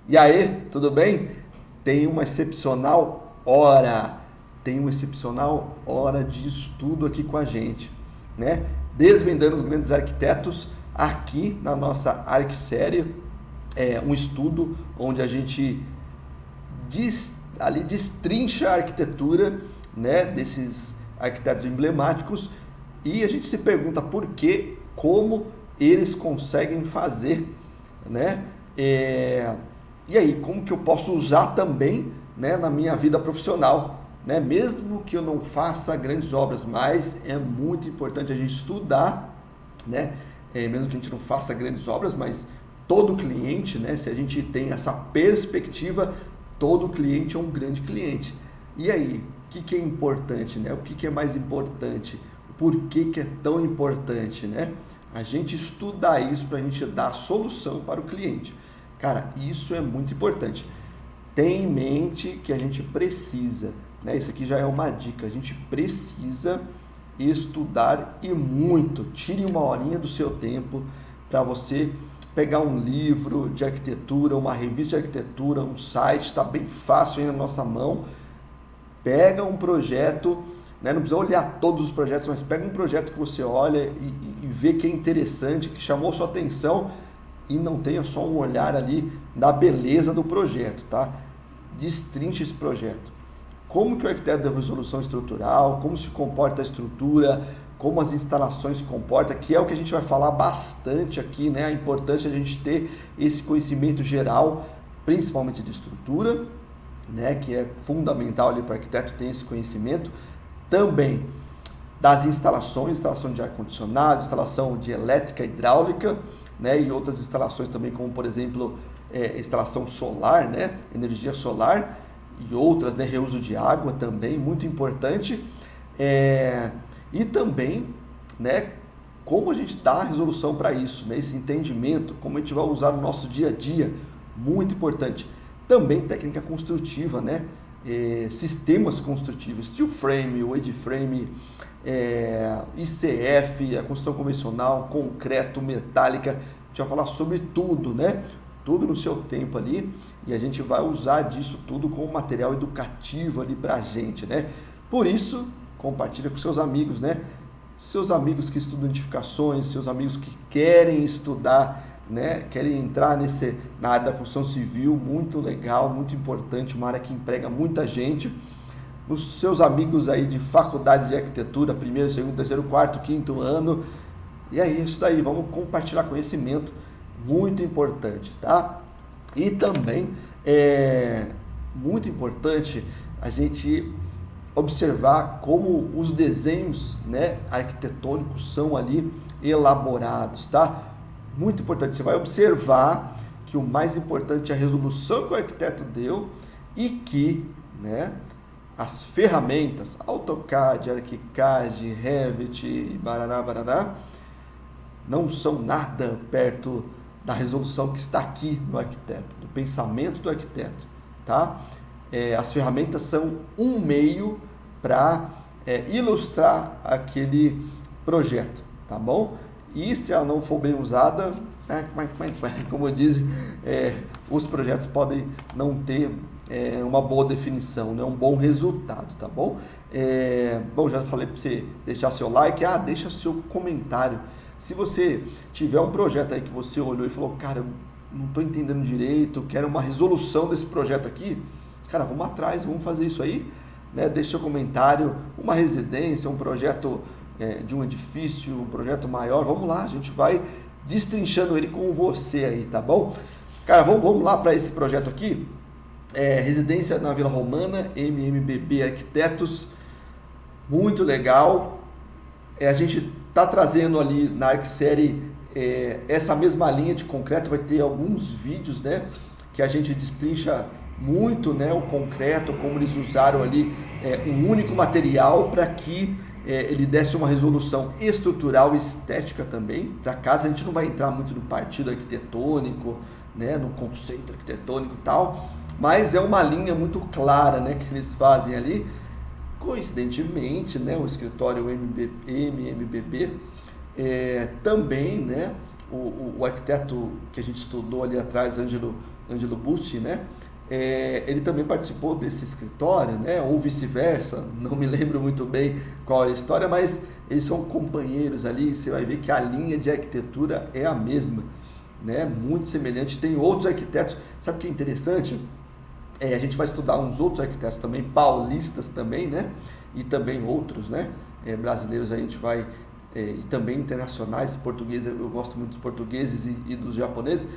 E aí, tudo bem? Tem uma excepcional hora, tem uma excepcional hora de estudo aqui com a gente, né? Desvendando os grandes arquitetos aqui na nossa ArcSérie, um estudo onde a gente ali destrincha a arquitetura, né, desses arquitetos emblemáticos e a gente se pergunta por que, como eles conseguem fazer, né? E aí, como que eu posso usar também, né, na minha vida profissional, né? Mesmo que eu não faça grandes obras, mas é muito importante a gente estudar, né? Mesmo que a gente não faça grandes obras, mas todo cliente, né, se a gente tem essa perspectiva, todo cliente é um grande cliente. E aí, o que é importante, né? O que é mais importante? Por que é tão importante, né? A gente estudar isso para a gente dar a solução para o cliente. Cara, isso é muito importante. Tenha em mente que a gente precisa, né? Isso aqui já é uma dica, a gente precisa estudar e muito. Tire uma horinha do seu tempo para você pegar um livro de arquitetura, uma revista de arquitetura, um site, está bem fácil aí na nossa mão. Pega um projeto, né? Não precisa olhar todos os projetos, mas pega um projeto que você olha e vê que é interessante, que chamou sua atenção e não tenha só um olhar ali da beleza do projeto, tá? Destrinche esse projeto. Como que o arquiteto deu resolução estrutural, como se comporta a estrutura, como as instalações se comportam, que é o que a gente vai falar bastante aqui, né? A importância de a gente ter esse conhecimento geral, principalmente de estrutura, né? Que é fundamental ali para o arquiteto ter esse conhecimento. Também das instalações, instalação de ar-condicionado, instalação de elétrica, hidráulica, né? E outras instalações também, como por exemplo, instalação solar, né? Energia solar e outras, né? Reuso de água também, muito importante. E também, né, como a gente dá a resolução para isso, né, esse entendimento, como a gente vai usar no nosso dia a dia, muito importante. Também técnica construtiva, né, sistemas construtivos, steel frame, wood frame, ICF, a construção convencional, concreto, metálica, a gente vai falar sobre tudo, né, tudo no seu tempo ali, e a gente vai usar disso tudo como material educativo ali para a gente, né. Por isso, compartilha com seus amigos, né? Seus amigos que estudam edificações, seus amigos que querem estudar, né? Querem entrar na área da construção civil, muito legal, muito importante, uma área que emprega muita gente. Os seus amigos aí de faculdade de arquitetura, primeiro, segundo, terceiro, quarto, quinto ano. E é isso daí, vamos compartilhar conhecimento, muito importante, tá? E também é muito importante a gente observar como os desenhos, né, arquitetônicos são ali elaborados, tá? Muito importante, você vai observar que o mais importante é a resolução que o arquiteto deu e que, né, as ferramentas AutoCAD, ArchiCAD, Revit, barará, não são nada perto da resolução que está aqui no arquiteto, do pensamento do arquiteto, tá? As ferramentas são um meio para ilustrar aquele projeto, tá bom? E se ela não for bem usada, como dizem, os projetos podem não ter uma boa definição, né? Um bom resultado, tá bom? Bom, já falei para você deixar seu like, deixa seu comentário. Se você tiver um projeto aí que você olhou e falou, cara, eu não estou entendendo direito, quero uma resolução desse projeto aqui, cara, vamos atrás, vamos fazer isso aí, né? Deixa seu comentário, uma residência, um projeto de um edifício, um projeto maior, vamos lá, a gente vai destrinchando ele com você aí, tá bom? Cara, vamos lá para esse projeto aqui, residência na Vila Romana, MMBB Arquitetos, muito legal, a gente está trazendo ali na ArcSérie essa mesma linha de concreto, vai ter alguns vídeos, né, que a gente destrincha muito, né, o concreto, como eles usaram ali um único material para que ele desse uma resolução estrutural e estética também para casa. A gente não vai entrar muito no partido arquitetônico, né, no conceito arquitetônico e tal, mas é uma linha muito clara, né, que eles fazem ali. Coincidentemente, né, o escritório MMBB também, né, o arquiteto que a gente estudou ali atrás, Ângelo Bucci, né? Ele também participou desse escritório, né? Ou vice-versa, não me lembro muito bem qual é a história, mas eles são companheiros ali, você vai ver que a linha de arquitetura é a mesma, né? Muito semelhante. Tem outros arquitetos, sabe o que é interessante? A gente vai estudar uns outros arquitetos também, paulistas também, né? E também outros, né? Brasileiros a gente vai, e também internacionais, portugueses, eu gosto muito dos portugueses e dos japoneses.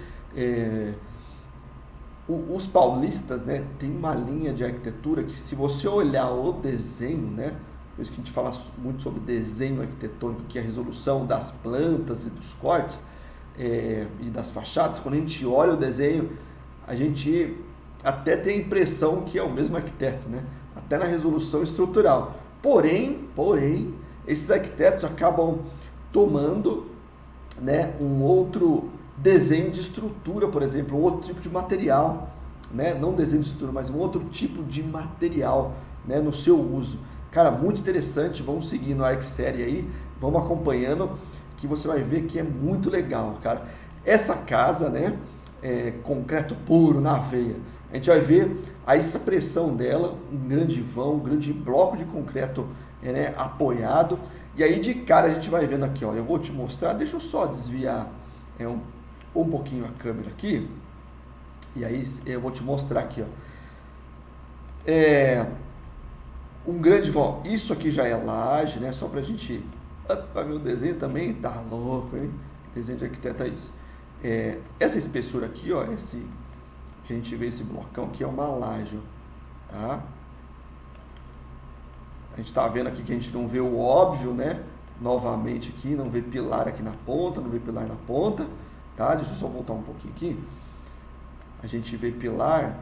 Os paulistas, né, tem uma linha de arquitetura que, se você olhar o desenho, né, por isso que a gente fala muito sobre desenho arquitetônico, que é a resolução das plantas e dos cortes e das fachadas, quando a gente olha o desenho, a gente até tem a impressão que é o mesmo arquiteto, né, até na resolução estrutural. Porém, esses arquitetos acabam tomando, né, um outro desenho de estrutura, por exemplo, um outro tipo de material, né? Não desenho de estrutura, mas um outro tipo de material, né, no seu uso. Cara, muito interessante, vamos seguir no ArcSérie aí, vamos acompanhando, que você vai ver que é muito legal, cara. Essa casa, né, concreto puro, na veia, a gente vai ver a expressão dela, um grande vão, um grande bloco de concreto, né, apoiado, e aí de cara a gente vai vendo aqui, ó, eu vou te mostrar, deixa eu só desviar um pouquinho a câmera aqui, e aí eu vou te mostrar aqui, ó. Um grande vão, isso aqui já é laje, né, só pra gente, opa, meu desenho também tá louco, hein, desenho de arquiteto é isso. Essa espessura aqui, ó, que a gente vê esse blocão aqui é uma laje, ó, tá? A gente tá vendo aqui que a gente não vê o óbvio, né, novamente aqui, não vê pilar aqui na ponta, não vê pilar na ponta, tá? Deixa eu só voltar um pouquinho aqui. A gente vê pilar,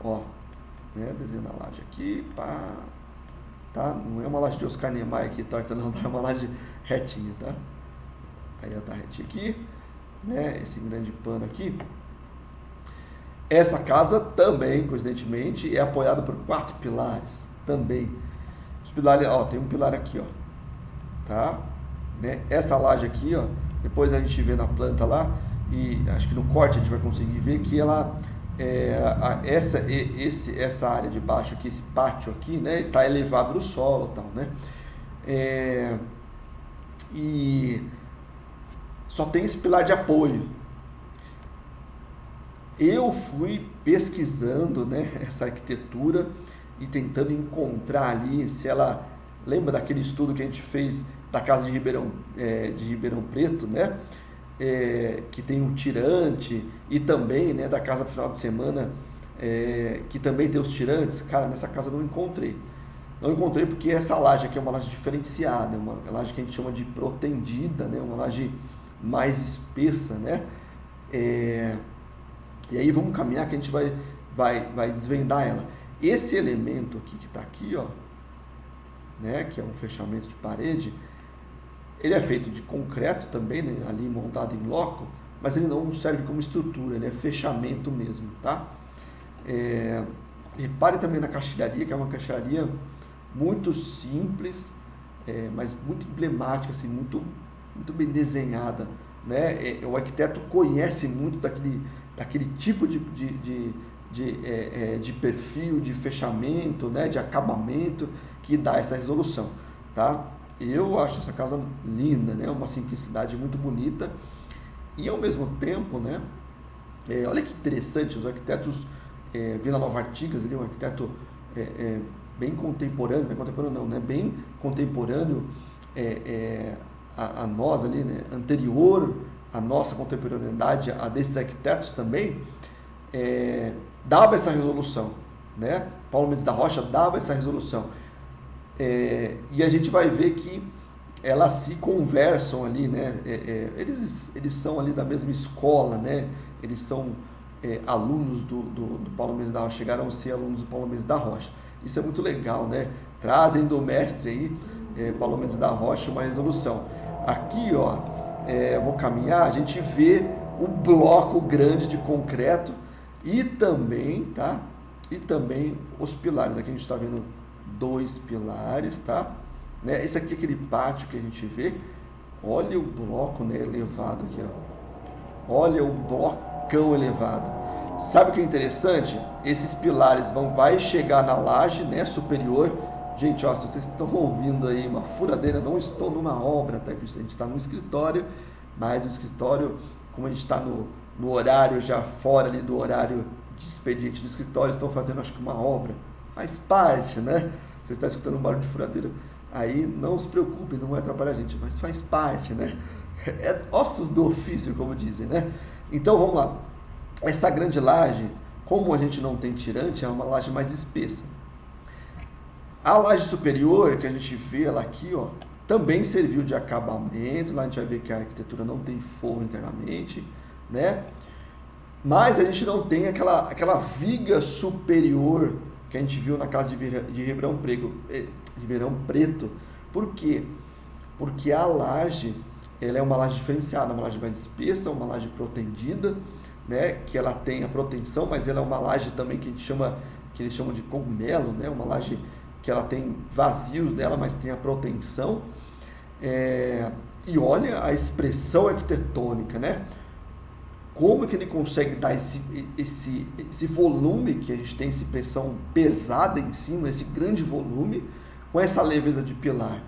ó, né? Desenho na laje aqui, pá, tá? Não é uma laje de Oscar Niemeyer aqui torta, não, tá? É uma laje retinha, tá? Aí ela tá retinha aqui, né? Esse grande pano aqui. Essa casa também, coincidentemente, é apoiada por 4 pilares, também. Os pilares, ó, tem um pilar aqui, ó, tá? Né? Essa laje aqui, ó, depois a gente vê na planta lá, e acho que no corte a gente vai conseguir ver que ela, essa área de baixo aqui, esse pátio aqui, né, está elevado do solo e tal, né? E só tem esse pilar de apoio. Eu fui pesquisando, né, essa arquitetura e tentando encontrar ali se ela lembra daquele estudo que a gente fez da casa de Ribeirão Preto, né? Que tem um tirante, e também, né, da casa do final de semana, que também tem os tirantes. Cara, nessa casa eu não encontrei. Não encontrei porque essa laje aqui é uma laje diferenciada, é uma laje que a gente chama de protendida, né? Uma laje mais espessa, né? E aí vamos caminhar que a gente vai desvendar ela. Esse elemento aqui que está aqui, ó, né, que é um fechamento de parede, ele é feito de concreto também, né, ali montado em loco, mas ele não serve como estrutura, ele é fechamento mesmo, tá? Repare também na caixilharia, que é uma caixilharia muito simples, mas muito emblemática, assim, muito bem desenhada, né? O arquiteto conhece muito daquele tipo de perfil, de fechamento, né, de acabamento, que dá essa resolução, tá? Eu acho essa casa linda, né, uma simplicidade muito bonita, e ao mesmo tempo, né, olha que interessante, os arquitetos Vila Nova Artigas, ele é um arquiteto bem contemporâneo, bem contemporâneo a nós ali, né, anterior à nossa contemporaneidade, a desses arquitetos também, dava essa resolução, né? Paulo Mendes da Rocha dava essa resolução, e a gente vai ver que elas se conversam ali, né? Eles são ali da mesma escola, né? Eles são alunos do Paulo Mendes da Rocha, chegaram a ser alunos do Paulo Mendes da Rocha. Isso é muito legal, né? Trazem do mestre aí, Paulo Mendes da Rocha, uma resolução. Aqui, ó, vou caminhar, a gente vê o bloco grande de concreto e também, tá? E também os pilares. Aqui a gente está vendo 2 pilares, tá? Né? Esse aqui é aquele pátio que a gente vê. Olha o bloco, né, elevado aqui, ó. Olha o blocão elevado. Sabe o que é interessante? Esses pilares vai chegar na laje, né, superior. Gente, ó, se vocês estão ouvindo aí uma furadeira, não estou numa obra, tá? A gente está no escritório, mas o escritório, como a gente está no horário já fora ali do horário de expediente do escritório, estão fazendo acho que uma obra. Faz parte, né? Você está escutando um barulho de furadeira, aí não se preocupe, não vai atrapalhar a gente, mas faz parte, né? É ossos do ofício, como dizem, né? Então vamos lá. Essa grande laje, como a gente não tem tirante, é uma laje mais espessa. A laje superior, que a gente vê ela aqui, ó, também serviu de acabamento. Lá a gente vai ver que a arquitetura não tem forro internamente, né? Mas a gente não tem aquela viga superior que a gente viu na casa de Ribeirão Preto. Por quê? Porque a laje, ela é uma laje diferenciada, uma laje mais espessa, uma laje protendida, né? Que ela tem a proteção, mas ela é uma laje também que eles chamam de cogumelo, né? Uma laje que ela tem vazios dela, mas tem a proteção. E olha a expressão arquitetônica, né? Como que ele consegue dar esse volume, que a gente tem essa pressão pesada em cima, esse grande volume, com essa leveza de pilar?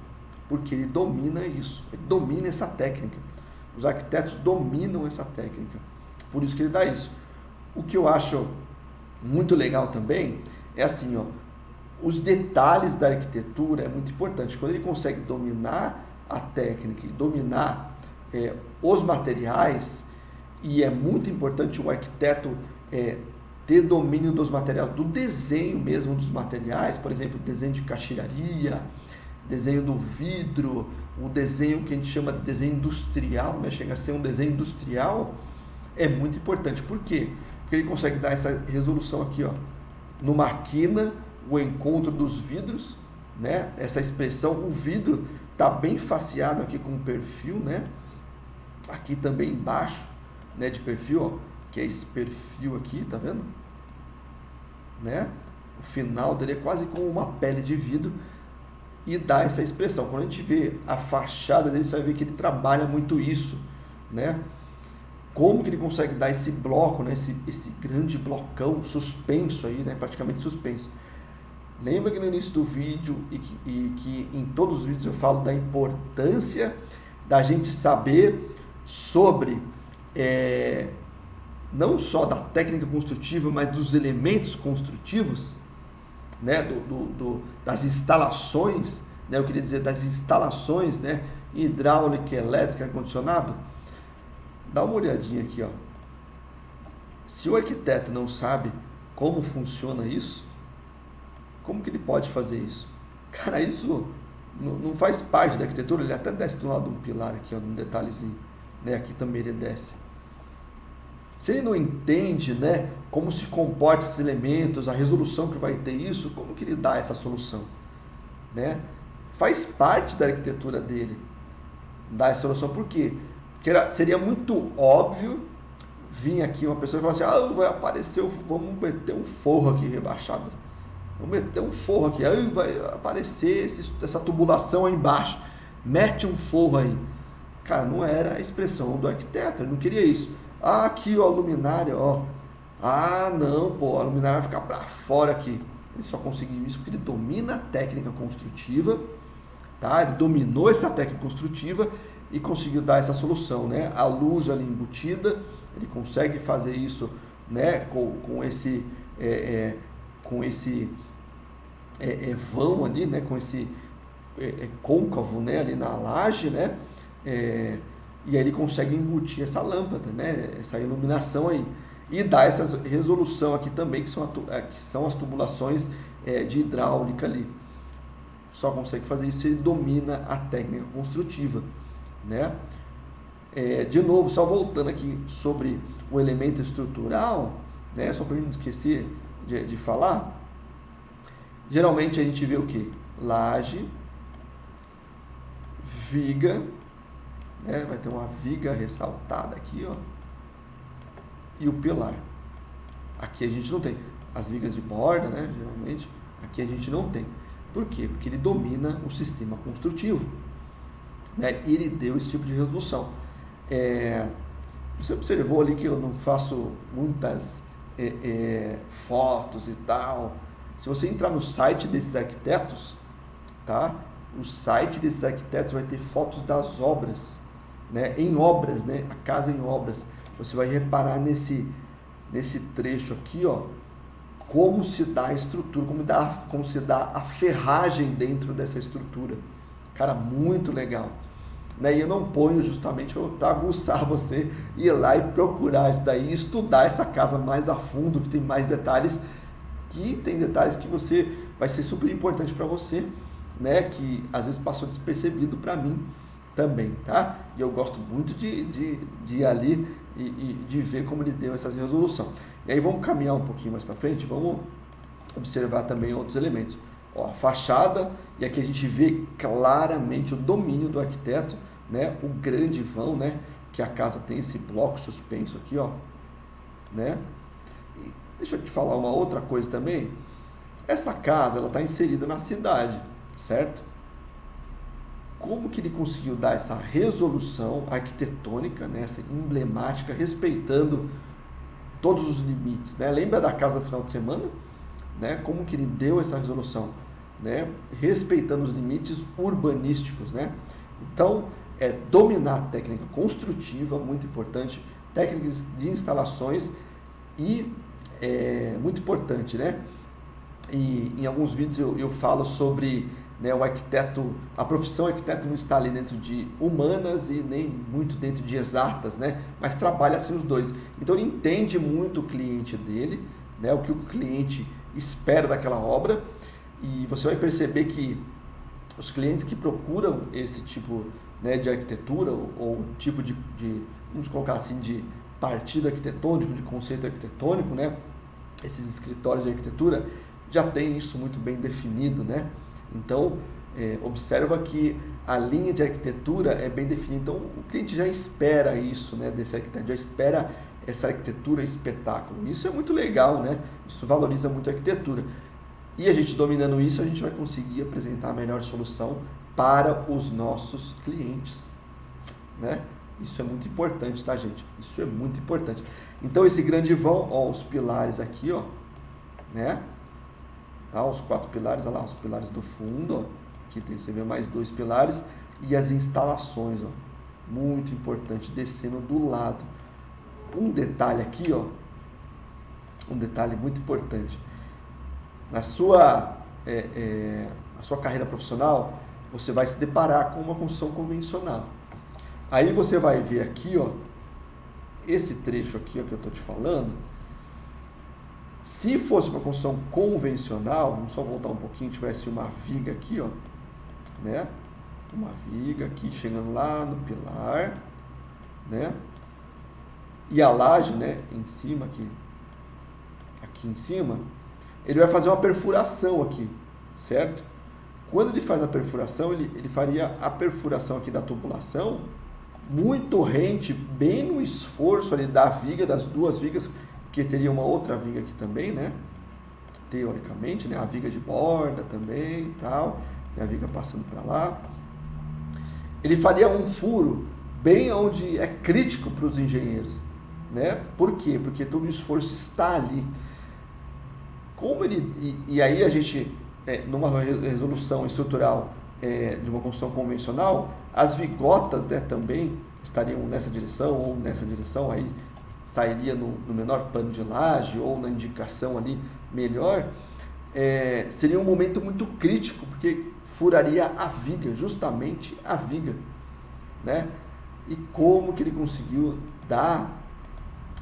Porque ele domina isso, ele domina essa técnica. Os arquitetos dominam essa técnica, por isso que ele dá isso. O que eu acho muito legal também é assim, ó, os detalhes da arquitetura é muito importante. Quando ele consegue dominar a técnica e dominar os materiais, e é muito importante o arquiteto ter domínio dos materiais, do desenho mesmo dos materiais, por exemplo, desenho de caixilharia, desenho do vidro, o desenho que a gente chama de desenho industrial, né? Chega a ser um desenho industrial, é muito importante. Por quê? Porque ele consegue dar essa resolução aqui, ó, numa quina, o encontro dos vidros, né? Essa expressão, o vidro está bem faceado aqui com o perfil, né? Aqui também embaixo, né, de perfil, ó, que é esse perfil aqui, tá vendo? Né? O final dele é quase como uma pele de vidro e dá essa expressão. Quando a gente vê a fachada dele, você vai ver que ele trabalha muito isso, né? Como que ele consegue dar esse bloco, né, esse grande blocão suspenso aí, né, praticamente suspenso. Lembra que no início do vídeo e que em todos os vídeos eu falo da importância da gente saber sobre não só da técnica construtiva, mas dos elementos construtivos, né, das instalações, né, eu queria dizer das instalações, né, hidráulica, elétrica, ar-condicionado. Dá uma olhadinha aqui, ó. Se o arquiteto não sabe como funciona isso, como que ele pode fazer isso? Cara, isso não faz parte da arquitetura. Ele até desce do lado de um pilar aqui, ó, num detalhezinho, né? Aqui também ele desce. Se ele não entende, né, como se comportam esses elementos, a resolução que vai ter isso, como que ele dá essa solução, né? Faz parte da arquitetura dele dar essa solução. Por quê? Porque seria muito óbvio vir aqui uma pessoa e falar assim, vai aparecer, vamos meter um forro aqui rebaixado, vamos meter um forro aqui, aí vai aparecer essa tubulação aí embaixo, mete um forro aí. Cara, não era a expressão do arquiteto, ele não queria isso. Aqui, ó, a luminária, ó. Não, pô, a luminária vai ficar para fora aqui. Ele só conseguiu isso porque ele domina a técnica construtiva, tá? Ele dominou essa técnica construtiva e conseguiu dar essa solução, né? A luz ali embutida, ele consegue fazer isso, né? Com esse vão ali, né? Com esse côncavo, né? Ali na laje, né? E aí ele consegue embutir essa lâmpada, né? Essa iluminação aí. E dá essa resolução aqui também, que são as tubulações de hidráulica ali. Só consegue fazer isso se ele domina a técnica construtiva, né? De novo, só voltando aqui sobre o elemento estrutural, né? Só para não esquecer de falar, geralmente a gente vê o que? Laje, viga, né? Vai ter uma viga ressaltada aqui, ó, e o pilar. Aqui a gente não tem. As vigas de borda, né? Geralmente, aqui a gente não tem. Por quê? Porque ele domina o sistema construtivo, né? E ele deu esse tipo de resolução. Você observou ali que eu não faço muitas fotos e tal. Se você entrar no site desses arquitetos, tá? O site desses arquitetos vai ter fotos das obras, né? Em obras, né? A casa em obras. Você vai reparar nesse trecho aqui, ó, como se dá a estrutura, como se dá a ferragem dentro dessa estrutura. Cara, muito legal. Né? E eu não ponho justamente para aguçar você ir lá e procurar isso daí, estudar essa casa mais a fundo, que tem mais detalhes, que tem detalhes que vai ser super importante para você, né? Que às vezes passou despercebido para mim também, tá? E eu gosto muito de ir ali e de ver como ele deu essa resolução. E aí vamos caminhar um pouquinho mais para frente, vamos observar também outros elementos. Ó, a fachada, e aqui a gente vê claramente o domínio do arquiteto, né? O grande vão, né? Que a casa tem esse bloco suspenso aqui, ó, né? E deixa eu te falar uma outra coisa também. Essa casa, ela está inserida na cidade, certo? Como que ele conseguiu dar essa resolução arquitetônica, né? Essa emblemática, respeitando todos os limites, né? Lembra da casa do final de semana? Né? Como que ele deu essa resolução, né? Respeitando os limites urbanísticos, né? Então, dominar a técnica construtiva, muito importante, técnicas de instalações e muito importante, né? E em alguns vídeos eu falo sobre, né, o arquiteto, a profissão arquiteto não está ali dentro de humanas e nem muito dentro de exatas, né? Mas trabalha assim os dois. Então ele entende muito o cliente dele, né? O que o cliente espera daquela obra, e você vai perceber que os clientes que procuram esse tipo, né, de arquitetura ou tipo de, vamos colocar assim, de partido arquitetônico, de conceito arquitetônico, né? Esses escritórios de arquitetura já tem isso muito bem definido, né? Então, observa que a linha de arquitetura é bem definida. Então, o cliente já espera isso, né, desse arquiteto, já espera essa arquitetura espetáculo. Isso é muito legal, né? Isso valoriza muito a arquitetura. E a gente dominando isso, a gente vai conseguir apresentar a melhor solução para os nossos clientes, né? Isso é muito importante, tá, gente? Isso é muito importante. Então, esse grande vão, ó, os pilares aqui, ó, né? Tá, os 4 pilares, olha lá, os pilares do fundo, ó. Aqui tem, você vê mais 2 pilares e as instalações, ó, muito importante, descendo do lado. Um detalhe aqui, ó, um detalhe muito importante. Na sua carreira profissional, você vai se deparar com uma construção convencional. Aí você vai ver aqui, ó, esse trecho aqui, ó, que eu estou te falando. Se fosse uma construção convencional, vamos só voltar um pouquinho, tivesse uma viga aqui, ó, né? Uma viga aqui chegando lá no pilar, né? E a laje, né, em cima aqui em cima, ele vai fazer uma perfuração aqui, certo? Quando ele faz a perfuração, ele faria a perfuração aqui da tubulação muito rente, bem no esforço ali da viga, das 2 vigas, porque teria uma outra viga aqui também, né? Teoricamente, né? A viga de borda também e tal, e a viga passando para lá. Ele faria um furo bem onde é crítico para os engenheiros, né? Por quê? Porque todo o esforço está ali. Como e aí a gente, numa resolução estrutural de uma construção convencional, as vigotas, né, também estariam nessa direção ou nessa direção, aí sairia no menor pano de laje ou na indicação ali melhor, seria um momento muito crítico, porque furaria a viga, justamente a viga, né? E como que ele conseguiu dar,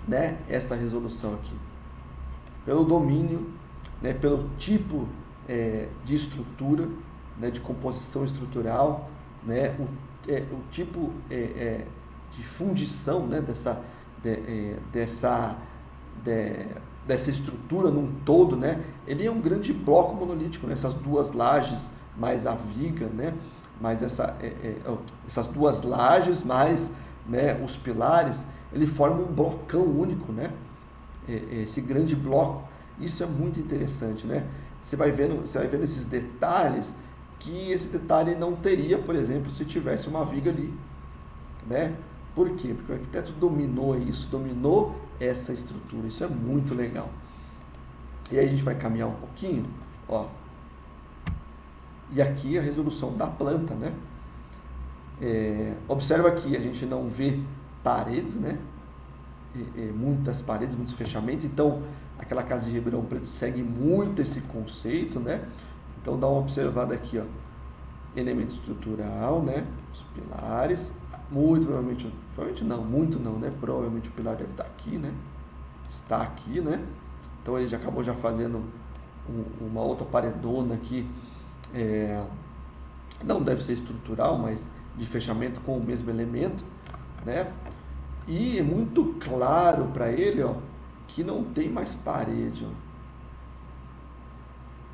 né, essa resolução aqui? Pelo domínio, né, pelo tipo de estrutura, né, de composição estrutural, né, o tipo de fundição, né, dessa estrutura num todo, né? Ele é um grande bloco monolítico, né? Essas 2 lajes mais a viga, né? Mais essas 2 lajes mais, né, os pilares, ele forma um blocão único, né? Esse grande bloco. Isso é muito interessante, né? Você vai vendo esses detalhes, que esse detalhe não teria, por exemplo, se tivesse uma viga ali, né? Por quê? Porque o arquiteto dominou isso, dominou essa estrutura. Isso é muito legal. E aí a gente vai caminhar um pouquinho, ó. E aqui a resolução da planta, né? Observa que a gente não vê paredes, né? Muitas paredes, muitos fechamentos. Então, aquela casa de Ribeirão Preto segue muito esse conceito, né? Então, dá uma observada aqui, ó. Elemento estrutural, né? Os pilares. Muito provavelmente o pilar deve estar aqui, né? Está aqui, né? Então, ele já acabou já fazendo uma outra paredona aqui. Não deve ser estrutural, mas de fechamento com o mesmo elemento, né? E é muito claro para ele, ó, que não tem mais parede, ó,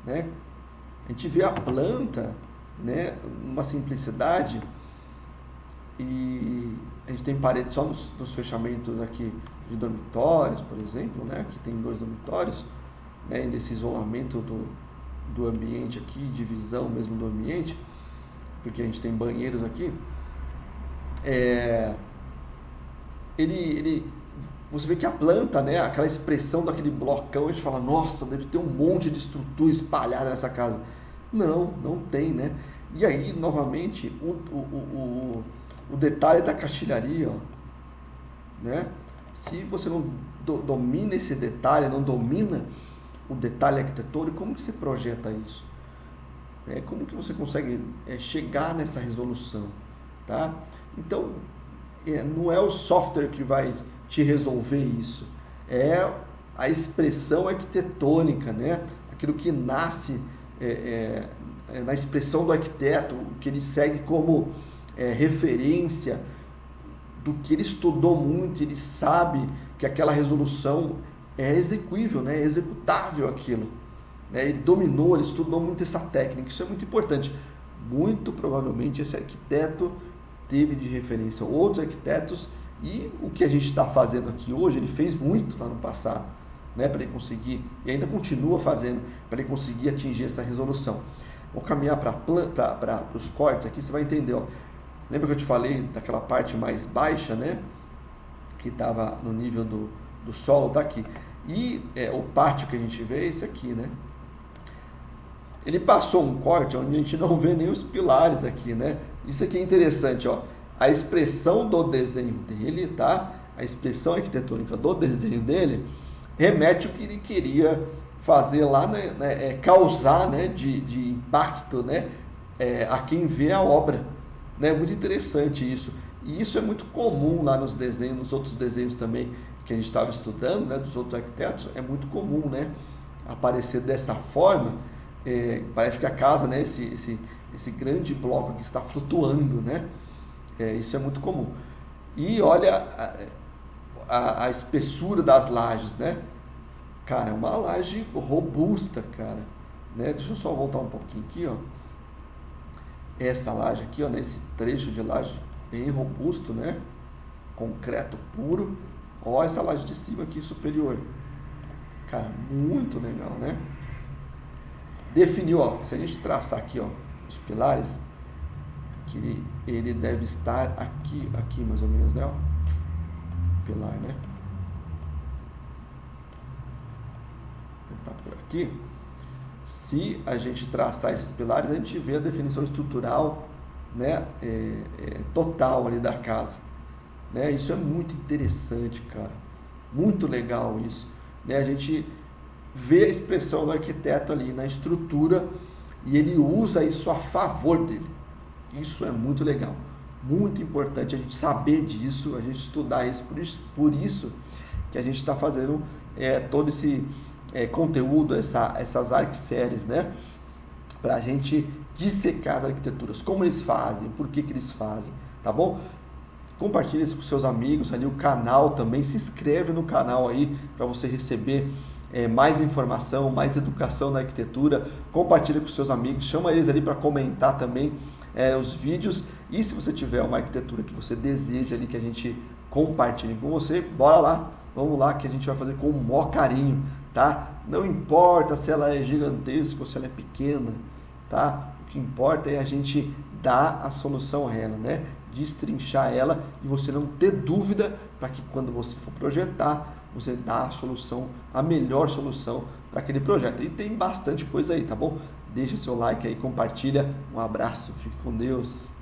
né? A gente vê a planta, né, uma simplicidade, e a gente tem parede só nos fechamentos aqui de dormitórios, por exemplo, né? Aqui tem 2 dormitórios, né? Nesse isolamento do ambiente aqui, divisão mesmo do ambiente, porque a gente tem banheiros aqui. Você vê que a planta, né, aquela expressão daquele blocão, a gente fala, nossa, deve ter um monte de estrutura espalhada nessa casa. Não tem, né? E aí, novamente, o detalhe da caixilharia, ó, né? Se você não domina esse detalhe, não domina o detalhe arquitetônico, como que você projeta isso? Como que você consegue chegar nessa resolução, tá? Então, não é o software que vai te resolver isso, é a expressão arquitetônica, né? Aquilo que nasce na expressão do arquiteto, que ele segue como referência do que ele estudou muito, ele sabe que aquela resolução é execuível, né? É executável aquilo. Ele dominou, ele estudou muito essa técnica, isso é muito importante. Muito provavelmente esse arquiteto teve de referência outros arquitetos, e o que a gente está fazendo aqui hoje, ele fez muito lá no passado, né, para ele conseguir, e ainda continua fazendo, para ele conseguir atingir essa resolução. Vou caminhar para os cortes aqui, você vai entender. Ó. Lembra que eu te falei daquela parte mais baixa, né, que estava no nível do solo, tá aqui. E o pátio que a gente vê é esse aqui, né? Ele passou um corte onde a gente não vê nem os pilares aqui, né? Isso aqui é interessante, ó. A expressão do desenho dele, tá? A expressão arquitetônica do desenho dele remete ao que ele queria fazer lá, né? Causar, né? De impacto, né? A quem vê a obra, né? Muito interessante isso. E isso é muito comum lá nos desenhos, nos outros desenhos também que a gente estava estudando, né? Dos outros arquitetos, é muito comum, né? Aparecer dessa forma. Parece que a casa, né, esse grande bloco aqui está flutuando, né? Isso é muito comum. E olha a espessura das lajes, né? Cara, é uma laje robusta, cara, né? Deixa eu só voltar um pouquinho aqui, ó. Essa laje aqui, ó, nesse trecho de laje bem robusto, né? Concreto puro. Ó, essa laje de cima aqui superior. Cara, muito legal, né? Definiu, ó, se a gente traçar aqui, ó, os pilares, que ele deve estar aqui mais ou menos, né, ó, pilar, né, ele tá por aqui. Se a gente traçar esses pilares, a gente vê a definição estrutural, né, total ali da casa, né, isso é muito interessante, cara, muito legal isso, né, a gente vê a expressão do arquiteto ali na estrutura e ele usa isso a favor dele. Isso é muito legal, muito importante a gente saber disso, a gente estudar isso, por isso que a gente está fazendo todo esse conteúdo, essas arquiséries, né? Para a gente dissecar as arquiteturas, como eles fazem, por que eles fazem, tá bom? Compartilhe isso com seus amigos ali, o canal também, se inscreve no canal aí para você receber mais informação, mais educação na arquitetura. Compartilha com seus amigos, chama eles ali para comentar também os vídeos, e se você tiver uma arquitetura que você deseja ali que a gente compartilhe com você, bora lá, vamos lá que a gente vai fazer com o maior carinho, tá? Não importa se ela é gigantesca ou se ela é pequena, tá? O que importa é a gente dar a solução a ela, né? destrinchar ela e você não ter dúvida, para que quando você for projetar, você dá a solução, a melhor solução para aquele projeto. E tem bastante coisa aí, tá bom? Deixa seu like aí, compartilha. Um abraço, fique com Deus.